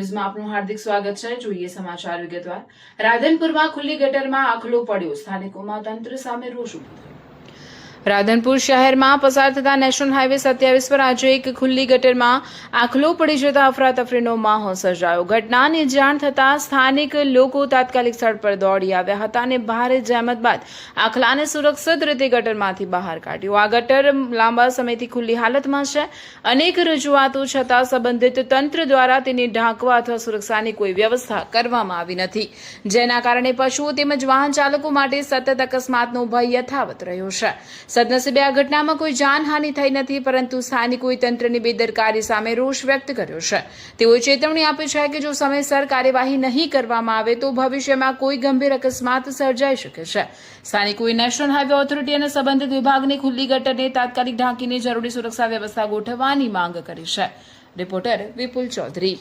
ન્યૂઝમાં આપનું હાર્દિક સ્વાગત છે। જોઈએ સમાચાર વિગતવાર। રાધનપુરમાં ખુલ્લી ગટરમાં આખલો પડ્યો, સ્થાનિકોમાં તંત્ર સામે રોષ ઉભો થયો। રાધનપુર શહેરમાં પસાર થતા નેશનલ હાઈવે 27 પર આજે એક ખુલ્લી ગટરમાં આખલો પડી જતા અફરાતફરીનો માહોલ સર્જાયો। ઘટનાની જાણ થતાં સ્થાનિક લોકો તાત્કાલિક સ્થળ પર દોડી આવ્યા હતા અને ભારે જહેમત બાદ આખલાને સુરક્ષિત રીતે ગટરમાંથી બહાર કાઢ્યો। આ ગટર લાંબા સમયથી ખુલ્લી હાલતમાં છે। અનેક રજૂઆતો છતાં સંબંધિત તંત્ર દ્વારા તેને ઢાંકવા અથવા સુરક્ષાની કોઈ વ્યવસ્થા કરવામાં આવી નથી, જેના કારણે પશુઓ તેમજ વાહન ચાલકો માટે સતત અકસ્માતનો ભય યથાવત રહ્યો છે। સદનસીબે આ ઘટનામાં કોઈ જાનહાનિ થઈ નથી, પરંતુ સ્થાનિકોએ તંત્રની બેદરકારી સામે રોષ વ્યક્ત કર્યો છે। તેઓએ ચેતવણી આપી છે કે જો સમયસર કાર્યવાહી નહીં કરવામાં આવે તો ભવિષ્યમાં કોઈ ગંભીર અકસ્માત સર્જાઈ શકે છે। સ્થાનિકોએ નેશનલ હાઈવે ઓથોરિટી અને સંબંધિત વિભાગને ખુલ્લી ગટરને તાત્કાલિક ઢાંકીને જરૂરી સુરક્ષા વ્યવસ્થા ગોઠવવાની માંગ કરી છે। રિપોર્ટર વિપુલ ચૌધરી।